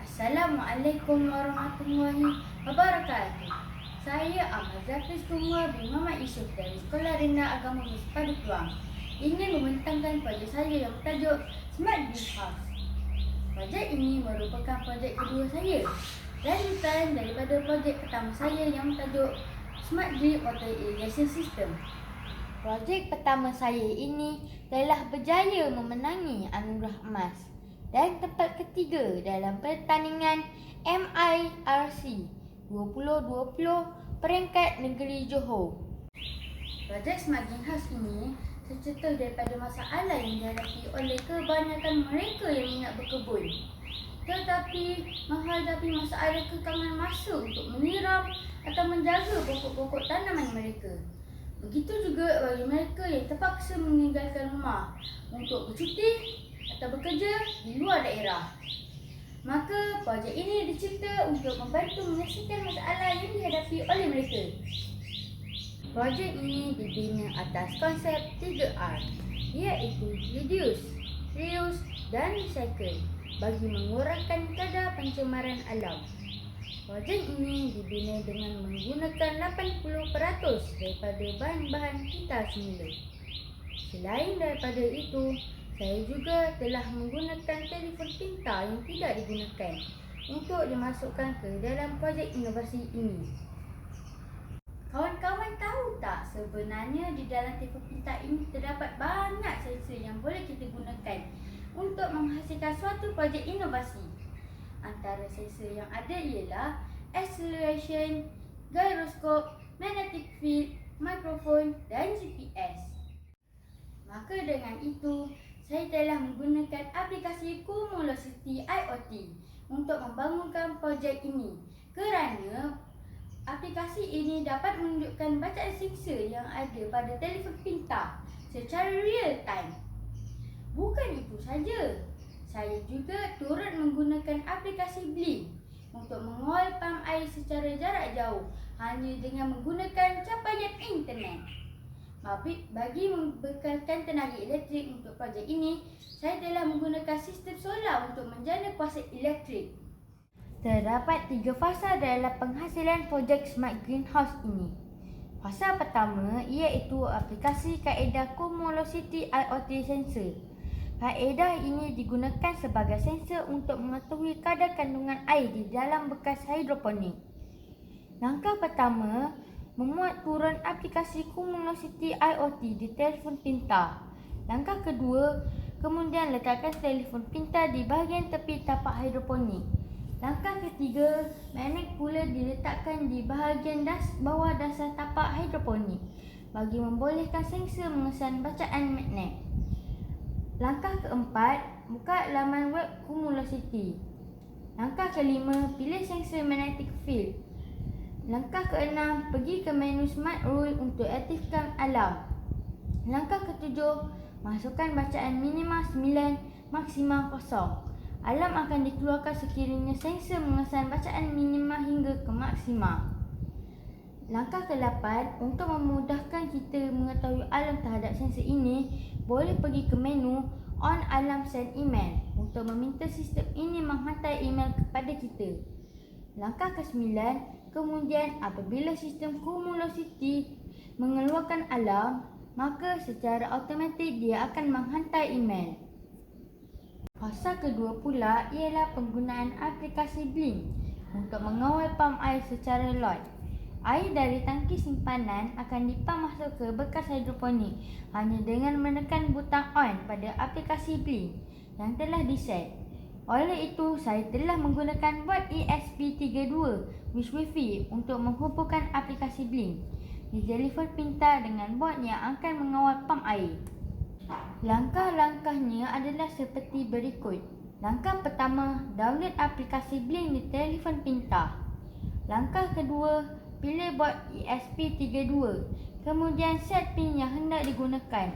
Assalamualaikum warahmatullahi wabarakatuh. Saya Ahmad Zafis Kumar bin Muhammad Yusof dari Sekolah Rendah Agama Muslim Padutuang ingin membentangkan projek saya yang bertajuk Smart Greenhouse. Projek ini merupakan projek kedua saya, lanjutan daripada projek pertama saya yang bertajuk Smart Drip Water Irrigation System. Projek pertama saya ini telah berjaya memenangi anugerah emas dan tempat ketiga dalam pertandingan MIRC 2020 peringkat negeri Johor. Projek Smart Greenhouse ini tercetus daripada masalah yang dihadapi oleh kebanyakan mereka yang minat berkebun. Tetapi menghadapi masalah kekangan masa untuk menyiram atau menjaga pokok-pokok tanaman mereka. Begitu juga bagi mereka yang terpaksa meninggalkan rumah untuk bercuti atau bekerja di luar daerah. Maka projek ini dicipta untuk membantu menyelesaikan masalah yang dihadapi oleh mereka. Projek ini dibina atas konsep 3R, iaitu Reduce, Reuse dan Recycle bagi mengurangkan kadar pencemaran alam. Projek ini dibina dengan menggunakan 80% daripada bahan-bahan kita semula. Selain daripada itu, saya juga telah menggunakan telefon pintar yang tidak digunakan untuk dimasukkan ke dalam projek inovasi ini. Kawan-kawan tahu tak, sebenarnya di dalam telefon pintar ini terdapat banyak sensor yang boleh kita gunakan untuk menghasilkan suatu projek inovasi. Antara sensor yang ada ialah acceleration, gyroscope, magnetic field, mikrofon dan GPS. Maka dengan itu, saya telah menggunakan aplikasi Cumulocity IoT untuk membangunkan projek ini kerana aplikasi ini dapat menunjukkan bacaan sensor yang ada pada telefon pintar secara real time. Bukan itu saja, saya juga turut menggunakan aplikasi Blink untuk mengawal pam air secara jarak jauh hanya dengan menggunakan capaian internet. Bagi membekalkan tenaga elektrik untuk projek ini, saya telah menggunakan sistem solar untuk menjana kuasa elektrik. Terdapat 3 fasa dalam penghasilan projek Smart Greenhouse ini. Fasa pertama iaitu aplikasi kaedah Cumulocity IoT Sensor. Kaedah ini digunakan sebagai sensor untuk mengetahui kadar kandungan air di dalam bekas hidroponik. Langkah pertama, memuat turun aplikasi Cumulocity IoT di telefon pintar. Langkah kedua, kemudian letakkan telefon pintar di bahagian tepi tapak hidroponik. Langkah ketiga, magnet pula diletakkan di bahagian bawah dasar tapak hidroponik bagi membolehkan sensor mengesan bacaan magnet. Langkah keempat, buka laman web Cumulocity. Langkah kelima, pilih sensor magnetic field. Langkah keenam, pergi ke menu Smart Rule untuk aktifkan alarm. Langkah ketujuh, masukkan bacaan minima 9, maksima 0. Alarm akan dikeluarkan sekiranya sensor mengesan bacaan minima hingga ke maksima. Langkah ke-8, untuk memudahkan kita mengetahui alarm terhadap sensor ini, boleh pergi ke menu On Alarm Send Email untuk meminta sistem ini menghantar email kepada kita. Langkah ke-9, kemudian apabila sistem Cumulocity mengeluarkan alarm, maka secara automatik dia akan menghantar email. Fasa kedua pula ialah penggunaan aplikasi Blink untuk mengawal pam air secara live. Air dari tangki simpanan akan dipam masuk ke bekas hidroponik hanya dengan menekan butang on pada aplikasi Blink yang telah diset. Oleh itu, saya telah menggunakan bot ESP32 with Wi-Fi untuk menghubungkan aplikasi Blink di telefon pintar dengan bot yang akan mengawal pam air. Langkah-langkahnya adalah seperti berikut. Langkah pertama, download aplikasi Blink di telefon pintar. Langkah kedua, pilih bot ESP32. Kemudian set pin yang hendak digunakan.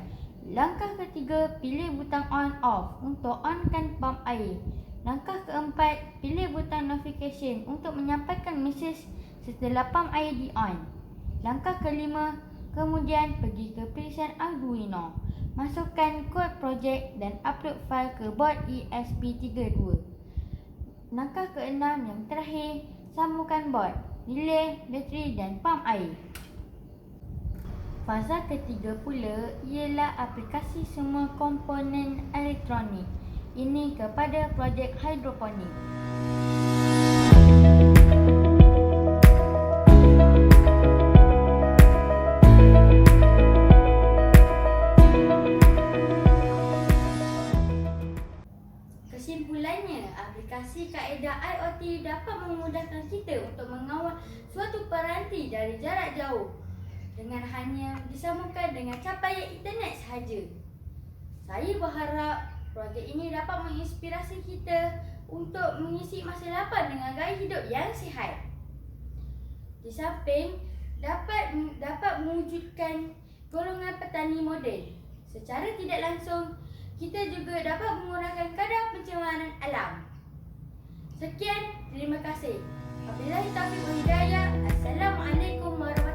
Langkah ketiga, pilih butang on-off untuk onkan pam air. Langkah keempat, pilih butang notification untuk menyampaikan mesej setelah pam air di-on. Langkah kelima, kemudian pergi ke pilihan Arduino. Masukkan kod projek dan upload fail ke bot ESP32. Langkah keenam yang terakhir, sambungkan bot, relay, bateri dan pam air. Fasa ketiga pula ialah aplikasi semua komponen elektronik ini kepada projek hidroponik. Kesimpulannya, aplikasi kaedah IoT dapat memudahkan kita untuk mengawal suatu peranti dari jarak jauh dengan hanya disambungkan dengan capaian internet sahaja. Saya berharap projek ini dapat menginspirasi kita untuk mengisi masa lapang dengan gaya hidup yang sihat. Di samping dapat mewujudkan golongan petani moden. Secara tidak langsung, kita juga dapat mengurangkan kadar pencemaran alam. Sekian, terima kasih. Wabillahi taufiq wal hidayah. Assalamualaikum warahmatullahi wabarakatuh.